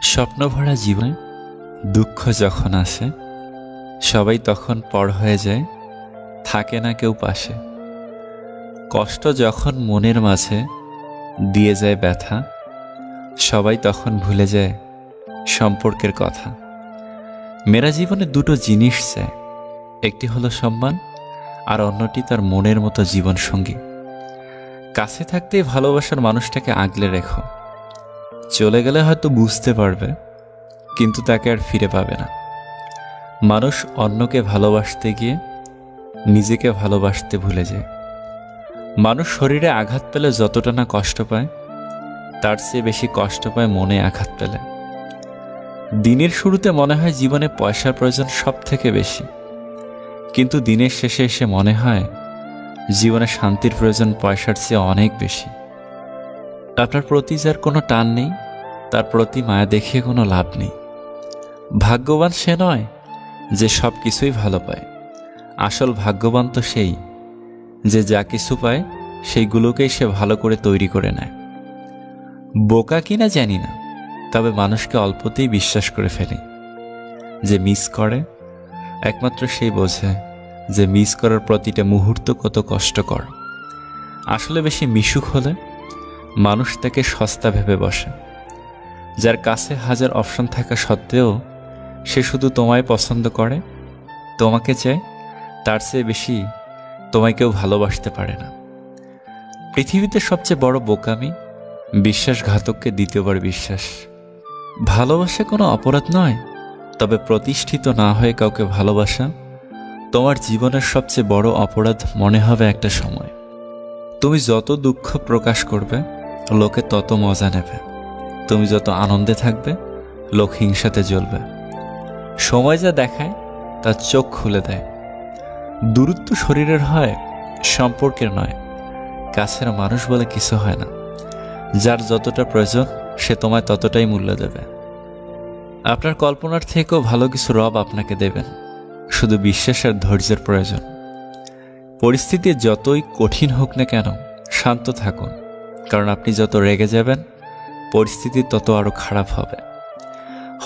স্বপ্নভরা জীবনে দুঃখ যখন আসে, সবাই তখন পর হয়ে যায়, থাকে না কেউ পাশে। কষ্ট যখন মনের মাঝে দিয়ে যায় ব্যথা, সবাই তখন ভুলে যায় সম্পর্কের কথা। মেয়েরা জীবনে দুটো জিনিস চায়, একটি হলো সম্মান, আর অন্যটি তার মনের মতো জীবনসঙ্গী। কাছে থাকতেই ভালোবাসার মানুষটাকে আগলে রেখো, চলে গেলে হয়তো বুঝতে পারবে, কিন্তু তাকে আর ফিরে পাবে না। মানুষ অন্যকে ভালোবাসতে গিয়ে নিজেকে ভালোবাসতে ভুলে যায়। মানুষ শরীরে আঘাত পেলে যতটা না কষ্ট পায়, তার চেয়ে বেশি কষ্ট পায় মনে আঘাত পেলে। দিনের শুরুতে মনে হয় জীবনে পয়সার প্রয়োজন সব থেকে বেশি, কিন্তু দিনের শেষে এসে মনে হয় জীবনে শান্তির প্রয়োজন পয়সার চেয়ে অনেক বেশি। আপনার প্রতি যার কোনো টান নেই, তার প্রতি মায়া দেখিয়ে কোনো লাভ নেই। ভাগ্যবান সে নয় যে সব কিছুই ভালো পায়, আসল ভাগ্যবান তো সেই যে যা কিছু পায় সেইগুলোকেই সে ভালো করে তৈরি করে নেয়। বোকা কিনা জানি না, তবে মানুষকে অল্পতেই বিশ্বাস করে ফেলে। যে মিস করে একমাত্র সেই বোঝে যে মিস করার প্রতিটা মুহূর্ত কত কষ্টকর। আসলে বেশি মিশুক হলে মানুষ তাকে সস্তা ভেবে বসে। যার কাছে হাজার অপশন থাকা সত্ত্বেও সে শুধু তোমায় পছন্দ করে, তোমাকে চায়, তার চেয়ে বেশি তোমায় কেউ ভালোবাসতে পারে না। পৃথিবীতে সবচেয়ে বড় বোকামি বিশ্বাসঘাতককে দ্বিতীয়বার বিশ্বাস। ভালোবাসা কোনো অপরাধ নয়, তবে প্রতিষ্ঠিত না হয়ে কাউকে ভালোবাসা তোমার জীবনের সবচেয়ে বড় অপরাধ মনে হবে একটা সময়। তুমি যত দুঃখ প্রকাশ করবে, লোকে তত মজা নেবে। তুমি যত আনন্দে থাকবে, লোক হিংসাতে জ্বলবে। সময় যা দেখায় তার চোখ খুলে দেয়। দূরত্ব শরীরের হয়, সম্পর্কের নয়। কাছের মানুষ বলে কিছু হয় না। যার যতটা প্রয়োজন সে তোমায় ততটাই মূল্য দেবে। আপনার কল্পনার থেকেও ভালো কিছু রব আপনাকে দেবেন, শুধু বিশ্বাস আর ধৈর্যের প্রয়োজন। পরিস্থিতি যতই কঠিন হোক না কেন, শান্ত থাকুন, কারণ আপনি যত রেগে যাবেন পরিস্থিতি তত আরো খারাপ হবে।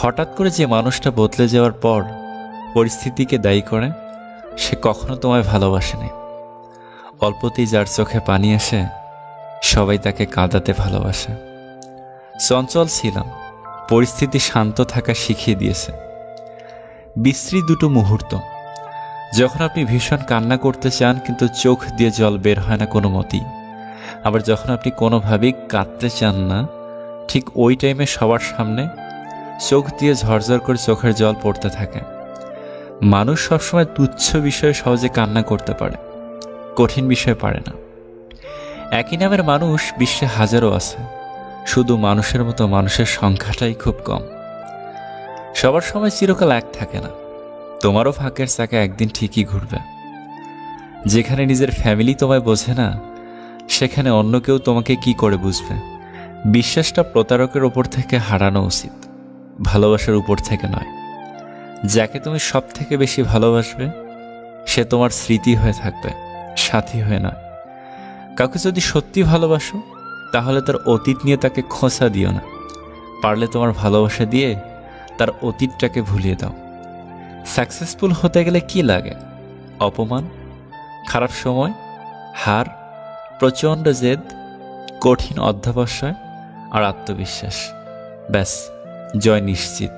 হঠাৎ করে যে মানুষটা বদলে যাওয়ার পর পরিস্থিতিকে দায়ী করে, সে কখনো তোমায় ভালোবাসেনি। অল্পতেই যার চোখে পানি আসে, সবাই তাকে কাঁদাতে ভালোবাসে। চঞ্চল ছিলাম, পরিস্থিতি শান্ত থাকা শিখিয়ে দিয়েছে। বিশ্রী দুটো মুহূর্ত, যখন আপনি ভীষণ কান্না করতে চান কিন্তু চোখ দিয়ে জল বের হয় না কোনো মতেই। আবার যখন আপনি কোনোভাবেই কাঁদতে চান না, ঠিক ওই টাইমে সবার সামনে চোখ দিয়ে ঝরঝর করে চোখের জল পড়তে থাকে। মানুষ সবসময় তুচ্ছ বিষয়ে সহজে কান্না করতে পারে, কঠিন বিষয় পারে না। একই নামের মানুষ বিশ্বে হাজারো আছে, শুধু মানুষের মতো মানুষের সংখ্যাটাই খুব কম। সবার সময় চিরকাল এক থাকে না, তোমারও ভাগ্যের চাকা একদিন ঠিকই ঘুরবে। যেখানে নিজের ফ্যামিলি তোমায় বোঝে না, সেখানে অন্য কেউ তোমাকে কি করে বুঝবে। বিশ্বাসটা প্রতারকের ওপর থেকে হারানো উচিত, ভালোবাসার উপর থেকে নয়। যাকে তুমি সব থেকে বেশি ভালোবাসবে সে তোমার স্মৃতি হয়ে থাকবে, সাথী হয়ে নয়। কাউকে যদি সত্যি ভালোবাসো, তাহলে তার অতীত নিয়ে তাকে খোঁচা দিও না। পারলে তোমার ভালোবাসা দিয়ে তার অতীতটাকে ভুলিয়ে দাও। সাকসেসফুল হতে গেলে কি লাগে? অপমান, খারাপ সময়, হার, প্রচণ্ড জেদ, কঠিন অধ্যবসায় আর আত্মবিশ্বাস। ব্যাস, জয় নিশ্চিত।